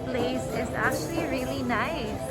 place is actually really nice.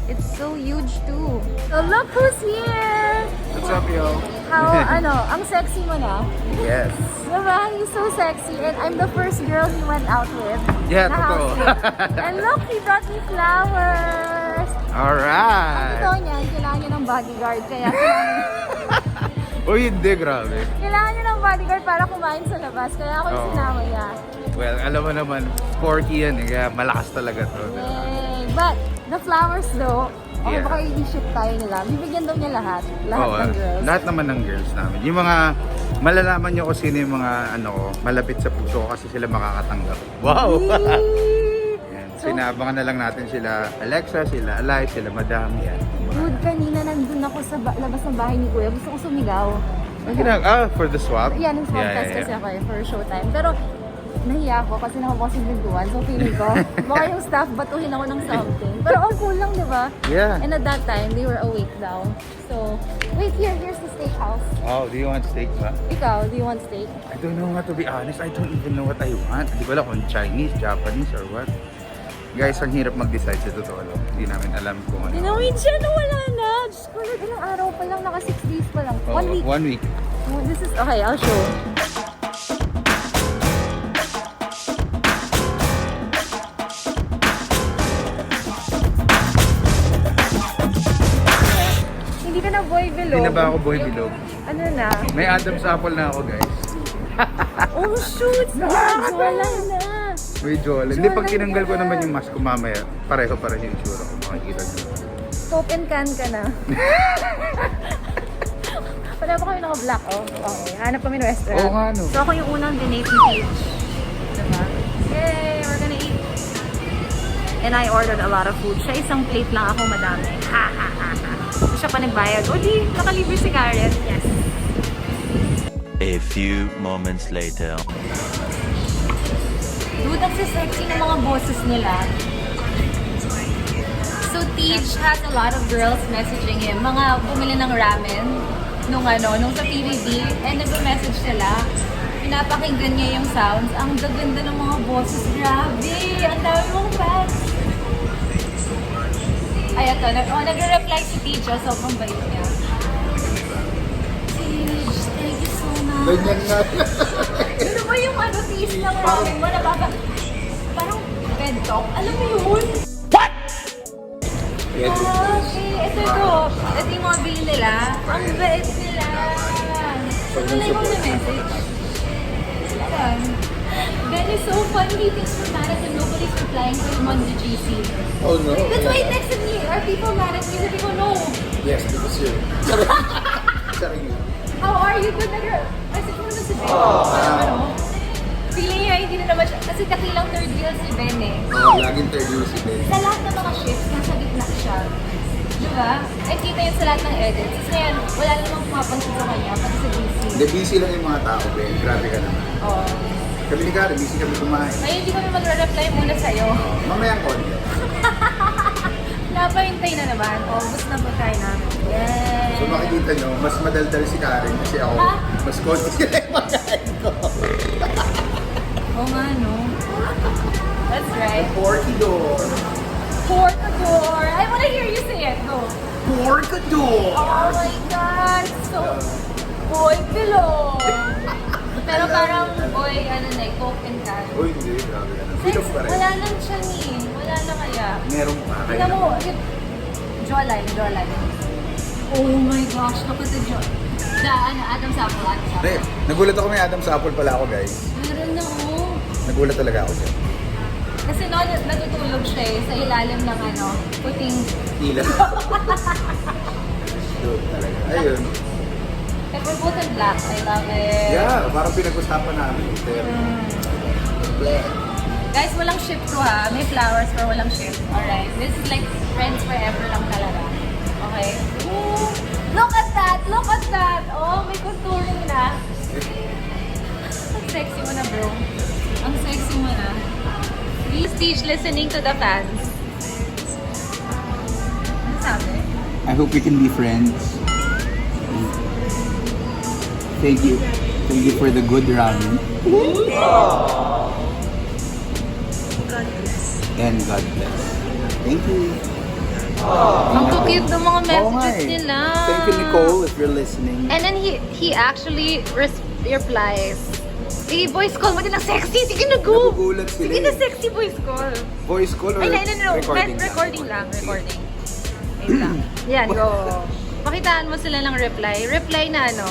It's so huge too. So look who's here! What's up, yo? How, ang sexy mo na. Yes. Diba? He's so sexy and I'm the first girl he went out with. Yeah, na totoo. housemate. And look, he brought me flowers! Alright! Ito niyan, kailangan niya ng bodyguard. Kaya Uy, hindi, grabe. kailangan niya ng bodyguard para kumain sa labas. Kaya ako yung Oo. sinama niya. Well, alam mo naman, porky yan eh, kaya malakas talaga to. Yay! But, the flowers though, Yeah. baka i-ship tayo nila. Bibigyan daw niya lahat. Lahat Oo, ng girls. lahat naman ng girls namin. Yung mga, malalaman nyo kung sino yung mga, malapit sa puso ko kasi sila makakatanggap. Wow! Yan. So, Sinabangan na lang natin sila Alexa, sila Alay, sila Madam, yan. dude, kanina nandun ako sa labas ng bahay ni Kuya. Gusto ko sumigaw. For the swap? Yan, yung swap test kasi ako for showtime. Pero, nahiya ako kasi nakabukas yung pintuan. So, feeling ko, baka yung staff batuhin ako ng something. Pero all cool lang, di ba? Yeah. And at that time, they were awake daw. So, wait, here's the steakhouse. Oh, do you want steak ba? Ikaw, do you want steak? I don't know nga, to be honest. I don't even know what I want. Hindi ko alam kung Chinese, Japanese, or what. Guys, ang hirap mag-decide sa totoo lang. Hindi namin alam kung ano. Tinawid siya na wala na. Diyos ko, ilang araw pa lang, naka 6 days pa lang. Oo, 1 week. 1 week. Oh, this is, okay, I'll show. Hindi ka na boy below. Hindi na ba ako boy below? Ano na? May Adam's apple na ako, guys. Oh shoot! Wala na. May Joel. Hindi, pag tinanggal ko naman yung mask ko mamaya, pareho-pareho yung itsura ko. Makikita nyo. Coke and can ka na. Wala pa kami naka-black, oh. Okay, hanap kami ng restaurant. Oo nga, no. So ako yung unang dinate ni Paige. Diba? Yay! We're gonna eat. And I ordered a lot of food. Siya isang plate lang, ako madami. Ha ha ha ha. So siya pa nagbayad. O di, nakalibre si Karen. Yes. A few moments later. Dude, ang sexy ng mga boses nila. So Teach has a lot of girls messaging him. Mga bumili ng ramen nung sa PBB. And nag-message sila. Pinapakinggan niya yung sounds. Ang gaganda ng mga boses. Grabe! Ang dami mong fans. Ay, ito. Nag-reply si Teach. Sobrang bait niya. Teach, thank you so much. Ganyan nga. Ano ba yung tease ng ramen mo? Parang bed talk. Alam mo yun? Okay, ito. Ito yung mga bili nila. Ang bait nila. Ano lang yung message? Ayan. Ben is so funny. He thinks we're mad at him. Nobody's replying to him on the GC. Oh, no. That's why he texted me. Are people mad at me? Sabi ko, no. Yes, because you're... Sorry. How are you? Good na girl. Message mo naman si Ben. Feeling niya hindi na naman siya. Kasi dakilang third wheel si Ben eh. Oh, laging third year si Ben. Sa lahat ng mga shifts, nasa gitna siya. Diba? Ay, kita yun sa lahat ng edits. Tapos ngayon, wala namang pumapansin sa kanya, pati sa GC. Hindi, busy lang yung mga tao, Ben. Grabe ka naman. Oo. Kami ni Karen, busy kami kumain. Ngayon, hindi kami magre-reply muna sa'yo. Mamayang konti. Napahintay na naman. August na ba tayo namin? Yay! So makikita nyo, mas madaldal si Karen kasi ako, Ha? mas konti sila yung makain ko. Oo nga, no? That's right. Porkador. Porkador! I wanna hear you say it. Go. Porkador! Oh my God! So, boy below! Pero parang, boy, Coke and can. Uy, hindi. Grabe ka na. Sex, Feel of pa rin. wala lang siya ni. Wala na kaya. Meron pa. Kaya Tingnan mo, jawline. Oh my gosh, look at the jaw. Adam's apple. Hindi, nagulat ako may Adam's apple pala ako, guys. Meron na, oh. Nagulat talaga ako dyan. Kasi natutulog siya sa ilalim ng puting. Tila. Doon talaga. Ayun. And we're both in black. I love it. Yeah, parang pinag-usapan namin. Pero, Guys, walang ship to ha. May flowers pero walang ship. Alright. This is like friends forever lang talaga. Okay? Ooh, look at that! Look at that! Oh, may contouring na. Ang sexy mo na, bro. Ang sexy mo na. Please teach listening to the fans. Ano sabi? I hope we can be friends. Thank you. Thank you for the good ramen. God bless. And God bless. Thank you. Ang cute ng mga messages eh. nila. Thank you, Nicole, if you're listening. And then he actually replies. Sige, voice call mo din ang sexy. Sige na, go. Nagugulat sila Sige na, eh. sexy voice call. Voice call or Ay, no. recording lang? Recording. Wait lang. Yan, go. Pakitaan mo sila ng reply. Reply na ano?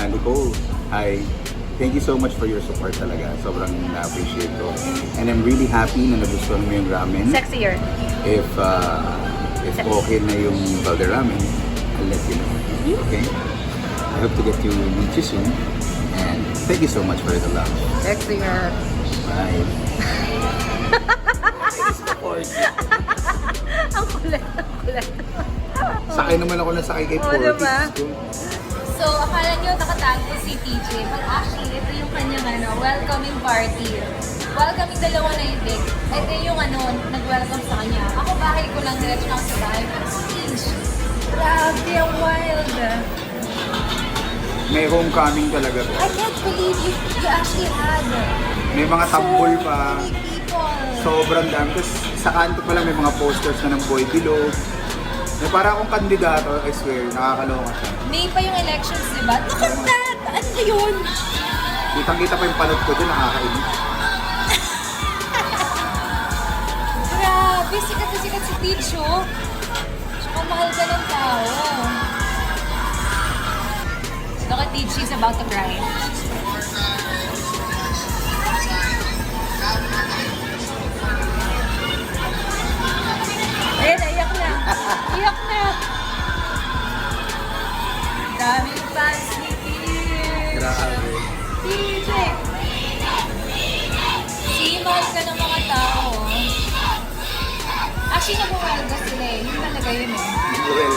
Nicole, hi. Thank you so much for your support talaga. Sobrang na-appreciate ko. And I'm really happy na nagustuhan mo yung ramen. Sexier. If okay na yung Valderramen, I'll let you know. Okay? I hope to get to meet you soon. And thank you so much for the love. Sexier. Bye. Ang kulit, ang kulit. Sakay naman ako na sakay kay Oh, Porky. diba? So, akala nyo nakatago si TJ, but actually, ito yung kanyang welcoming party. Welcoming dalawa na ibig. Ito yung nag-welcome sa kanya. Ako bahay ko lang, diretso lang sa bahay. Pero stage, grabe, ang wild. May homecoming talaga. I can't believe you actually had May mga tambol pa. so many people. Sobrang dami. Tapos sa kanto pa lang may mga posters na ng Boy Below. May para akong kandidato, I swear, nakakaloka siya. May pa yung elections, di ba? Look at that! Ano ba yun? Kitang-kita pa yung palot ko dyan, nakakainis. Grabe, sikat na sikat si Peach, oh. Tsaka mahal ka ng tao. Look at Peach, she's about to cry. Ayan, iyak na. Iyak na. Daming fans ni Peach. Grabe. TJ! Mahal ka ng mga tao. Actually, nag-welga sila eh. Yun talaga yun eh. Well,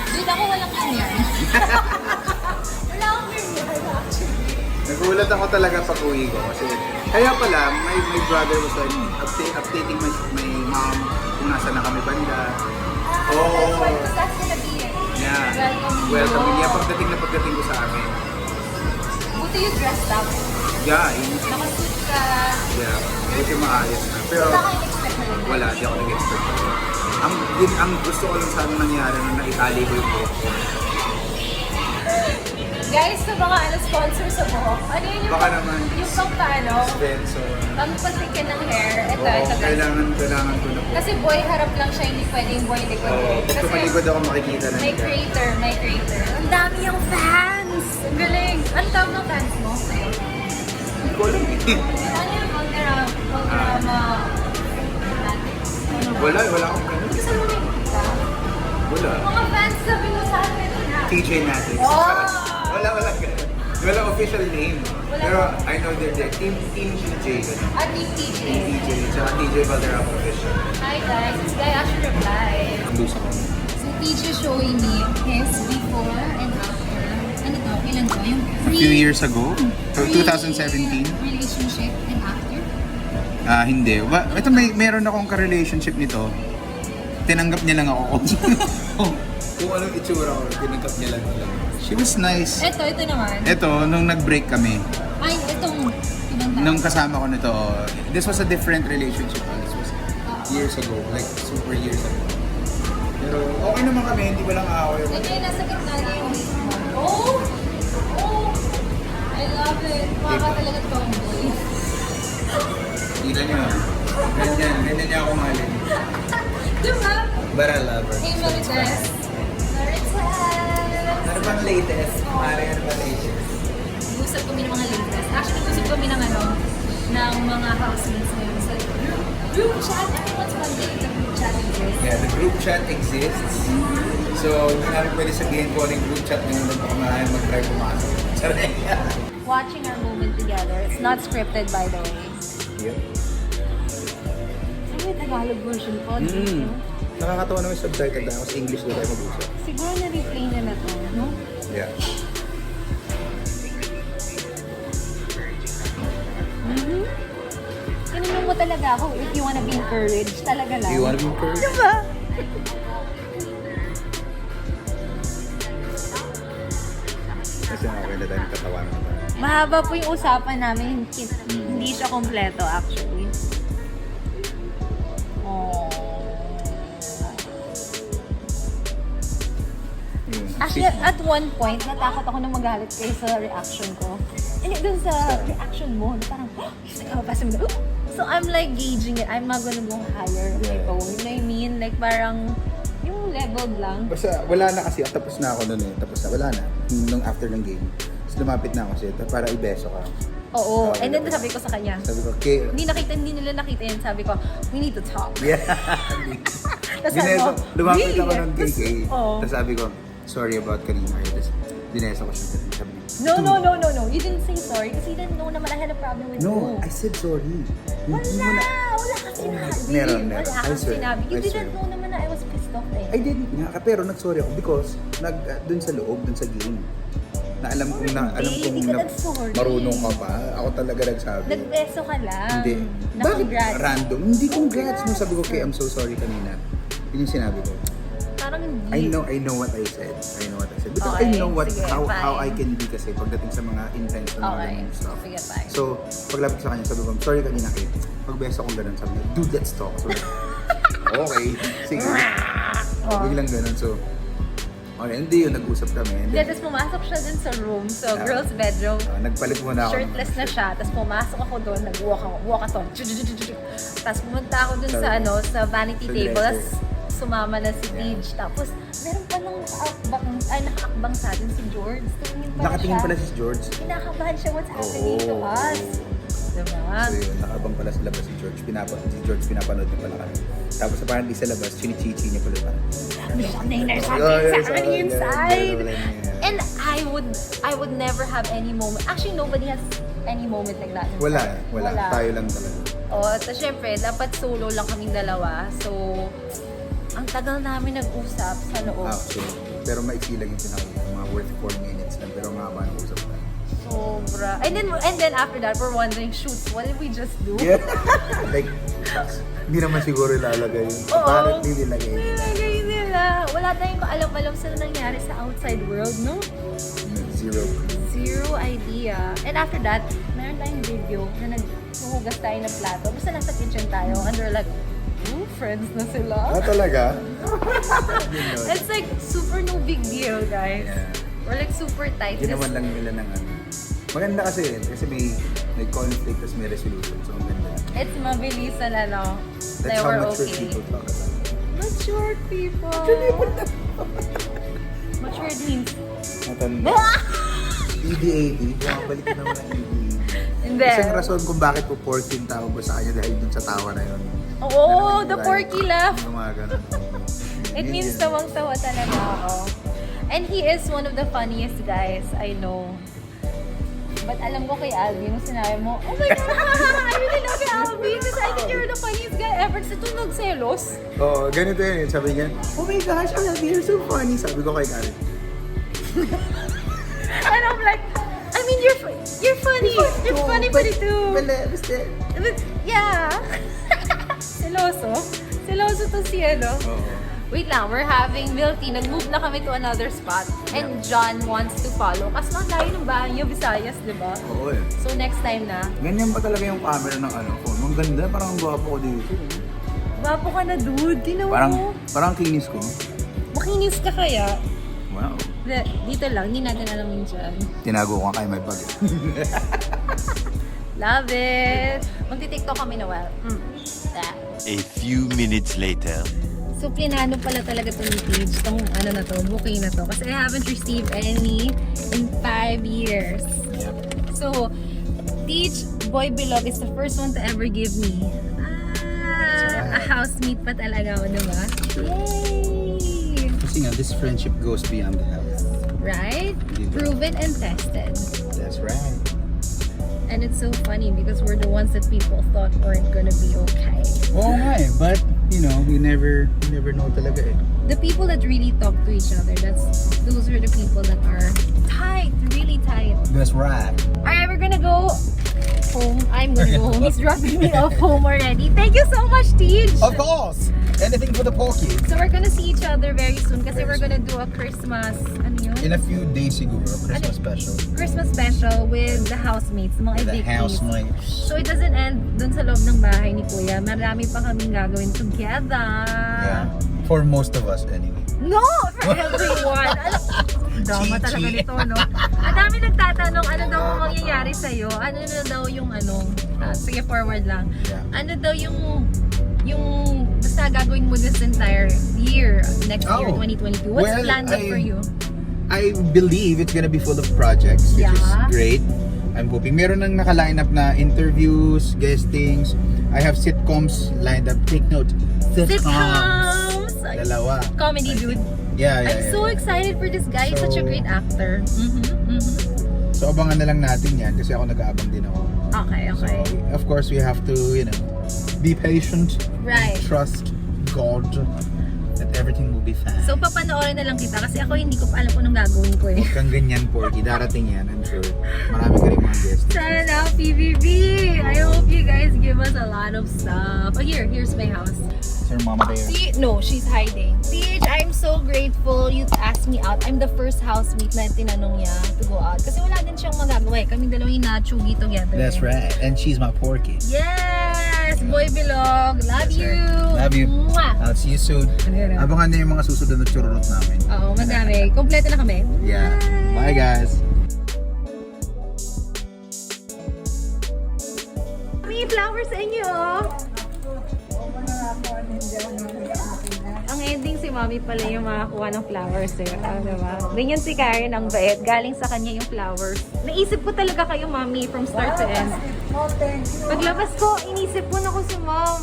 Dude, ako walang ganyan. Wala akong ganyan actually. nagulat ako talaga pag uwi ko kasi kaya pala, my brother was like updating my mom kung nasa na kami banda. That's why, because that's gonna be it. Yeah. Welcome niya pagdating ko sa amin. Buti you dressed up. Yeah, Nakasuit ka. yeah. Buti maayos na. Pero Wala kang expect na ganyan. wala, di ako nag-expect. Ang gusto ko lang sana nangyari na naitali ko yung buhok ko. Guys, sa mga sponsor sa buhok, ano yun yung Baka naman. yung pang paano? Benson. Pampasikin ng hair. Ito, Oo, ito guys. kailangan ko na po. Kasi boy harap lang siya, hindi pwedeng boy likod. Oo, pag Kasi tumalikod ako makikita na may siya. creator, may creator. Ang dami yung fans! Ang galing! Ano tawag ng fans mo? Hindi ko alam eh. Ano yung Valderrama? Wala akong ganun. Gusto mo may kita? Wala. Mga fans sabi mo sa akin na. TJ Natix. Oh! Wala ganun. Wala official name. Wala. Pero I know they're there. Team TJ. ganun. At Team TJ. Team TJ. Tsaka TJ Valderrama official. Hi guys, this guy actually replied. Ang lusa ko. So teacher showing me his before and after. Ano to? Kailan to? Yung A few years ago? pre- 2017? Relationship and after? Hindi. Ito meron akong ka-relationship nito. Tinanggap niya lang ako. Kung anong itsura ko, tinanggap niya lang talaga. She was nice. Ito naman. Ito, nung nag-break kami, Ay, itong ibang tao. nung kasama ko nito, this was a different relationship. This was years ago, like super years ago. Pero okay naman kami, hindi walang away. Ito yung nasa gitna niya yung Oh! Oh! I love it. Mukha ka talaga tomboy. Kita niyo, ganyan niya ako mahalin. Diba? But I love her. Hey, Marites. Marites! Ano bang latest? Mari, ano bang latest? Usap kami ng mga latest. Actually, usap kami ng ng mga housemates ngayon sa group chat. Everyone's wondering the group chat exists. Yeah, the group chat exists. So, hindi namin pwede sabihin kung ano yung group chat ngayon na baka maaari mag-try pumasok. Saray. Watching our moment together. It's not scripted, by the way. Yeah. Ano yung Tagalog version po? Nakakatawa naman yung subtitle dahil kasi English na tayo mag-usap. Siguro na-replay na to, no? Yeah. Tinanong mo talaga ako if you wanna be encouraged. Talaga lang. Do you wanna be encouraged? Diba? Kasi okay na tayo katawa naman tayo. Mahaba po yung usapan namin. Hindi siya kompleto actually. Oh. Actually, at one point, natakot ako na magalit kayo sa reaction ko. And dun sa reaction mo, parang, so I'm like gauging it. I'm not gonna go higher on my own. You know what I mean? Like parang, yung leveled lang. Basta wala na kasi, tapos na ako nun eh. Tapos na, wala na. Nung after ng game. Tapos lumapit na ako siya para ibeso ka. Oo. And then sabi ko sa kanya, Sabi ko, okay. hindi nila nakita yun. Sabi ko, we need to talk. Yeah. Tapos sabi ko, Lumapit ako really? ng KK. Oo. Tapos sabi ko, sorry about kanina. Tapos dineso ko siya. Sabi niya, No. You didn't say sorry kasi you didn't know naman I had a problem with no, you. I said sorry. Wala kang sinabi. Meron. Wala I kang swear. sinabi. You I swear. didn't know naman na I was pissed off eh. I didn't nga, pero nag-sorry ako because dun sa loob, dun sa game. Na alam kong Hindi ka nag-sorry. marunong ka pa. Ako talaga nagsabi. Nagbeso ka lang. Hindi. Na Bakit congrats. random? Hindi congrats mo. Sabi ko, okay, I'm so sorry kanina. Yun yung sinabi ko. Parang hindi. I know what I said. Because Okay, I know sige, how I fine. can be kasi pagdating sa mga intense na mga Okay. ganun stuff. Sige, fine. So, paglapit sa kanya, sabi ko, sorry kanina kay. Pagbeso kong ganun, sabi niya, dude, let's talk. So, okay, sige. Biglang ganun. So, okay, hindi yun, nag-usap kami. And Hindi, then, tapos pumasok siya dun sa room, sa Yeah. girl's bedroom. nagpalit muna ako. Shirtless na siya, tapos pumasok ako doon, nag-walk ako. Tapos pumunta ako dun sa sa vanity Sa table, dresser. tapos sumama na si Tej. Tapos meron pa nung nakaakbang sa atin si George. Tumingin pa Nakatingin siya. pala si George. Kinakabahan siya what's happening to us. Diba? So yun, nakabang pala sa labas si George. Si George pinapanood niya pala kami. Tapos apparently sa labas, chinichichi niya pala parang. There's something Yeah, sa akin inside. yeah. And I would never have any moment. Actually, nobody has any moment like that. Wala. Tayo lang talaga. Oh, so syempre, dapat solo lang kaming dalawa. So, ang tagal namin nag-usap sa loob. Actually. Pero maiksi lang yung pinakita. Mga worth 4 minutes lang. Pero nga ba usap na. Sobra. And then after that, we're wondering, shoot, what did we just do? Yeah. Like, hindi naman siguro ilalagay yun. Oo. Apparently nilagay yun. Nilagay nila. Wala tayong kaalam-alam sa nangyari sa outside world, no? Zero idea. And after that, meron tayong video na naghuhugas tayo ng plato. Basta nasa kitchen tayo. And we're like, friends na sila. Talaga? It's like super no big deal, guys. Yeah. We're like super tight. Ginawan lang nila ng ano. Maganda kasi may conflict tapos may resolution. So, ang ganda. It's mabilisan ano. That's They how were mature okay. people talk about it. Matured people. Matured means... Matanda. ED-AD. Bumabalik naman ang ED-AD. Hindi. Isang rason kung bakit po porky yung tawag ko sa kanya dahil dun sa tawa na yun. Oo, the porky laugh. Yung mga ganun. It means tawang-tawa talaga ako. And he is one of the funniest guys I know. But alam ko kay Alvin, nung sinabi mo, oh my God, I really love you, Alvin, because I think you're the funniest guy ever. Sa ito nagselos. Oo, ganito yun. Sabi niya, oh my gosh, Alvin, you're so funny. Sabi ko kay Karen. And I'm like, I mean, you're funny. You're funny for it too. Wala, basta. But, yeah. Seloso. Seloso to si ano. Oo. Wait lang, we're having milk tea. Nag-move na kami to another spot. And John wants to follow. Kasi ang layo ng bahay niyo, Visayas, di ba? Oo eh. So next time na. Ganyan pa talaga yung camera ng ano ko. Ang ganda, parang ang gwapo ko dito. Gwapo ka na, dude. Tingnan mo. Parang kinis ko. Makinis ka kaya? Wow. Dito lang, hindi natin alam yun dyan. Tinago ko kay my bag. Love it! Magti-tiktok kami na well. That. A few minutes later. So, plinano pala talaga itong page, itong ano na to, bouquet na to. Kasi I haven't received any in 5 years. Yep. So, Teach Boy Bilog is the first one to ever give me. A housemate pa talaga ako, diba? Yay! Kasi nga, this friendship goes beyond the house. Right? Proven and tested. That's right. And it's so funny because we're the ones that people thought weren't gonna be okay. Oo nga eh, but you know, you never know talaga eh. The people that really talk to each other, those are the people that are tight, really tight. That's right. Alright, we're gonna go home. I'm gonna go home. He's dropping me off home already. Thank you so much, Teach. Of course! Anything for the Porky. So we're gonna see each other very soon kasi we're gonna do a Christmas, ano yun? In a few days siguro, Christmas special. Christmas special with the housemates, mga The evictees. housemates. So it doesn't end dun sa loob ng bahay ni Kuya. Marami pa kaming gagawin together. Yeah. For most of us anyway. No! For everyone! Drama talaga nito, no? Ang dami nagtatanong, ano daw ang mangyayari sa'yo? Ano na daw yung ano? Sige, forward lang. Yeah. Ano daw yung basta gagawin mo this entire year, next year, Oh. 2022? What's Well, planned up for you? I believe it's gonna be full of projects, which is Yeah. great. I'm hoping. Meron nang naka-line up na interviews, guestings. I have sitcoms lined up. Take note. Sitcoms! Dalawa. Comedy dude. Yeah. I'm so excited for this guy. He's such a So- great actor. So abangan na lang natin yan kasi ako nag-aabang din ako. Okay. So, of course, we have to, be patient. Right. Trust God that everything will be fine. So, papanoorin na lang kita kasi ako hindi ko pa alam kung anong gagawin ko eh. Huwag kang ganyan, Porky. Darating yan, I'm sure. Marami ka rin mga guests. Sana, PBB! I hope you guys give us a lot of stuff. Oh, here's my house. Is your mama there? No, she's hiding. PH, I'm so grateful you asked me out. I'm the first housemate na tinanong niya to go out. Kasi wala din siyang magagawa eh. Kaming dalawa yung na-chugi together. That's right. And she's my Porky. Yes! Boy Bilog! Love That's you! right. Love you. Mwah! I'll see you soon. Abangan niyo yung mga susunod na chururot namin. Oo, madami. Kompleto na kami. Yeah. Bye, guys. May flowers sa inyo, oh! Ang ending si Mommy pala yung makakuha ng flowers eh. Diba? Ganyan si Karen ang bait. Galing sa kanya yung flowers. Naisip ko talaga kayo, Mommy, from start to end. Paglabas ko, inisip ko na ko si Mom.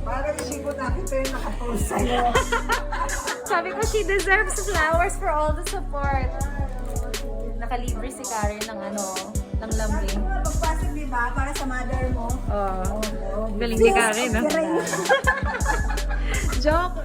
Para isipon natin pero nakapost sa'yo. Sabi ko, she deserves flowers for all the support. Nakalibre si Karen ng ng lambing. Magpasok diba? Para sa mother mo. Oh, galing ni Karen, ah. Joke.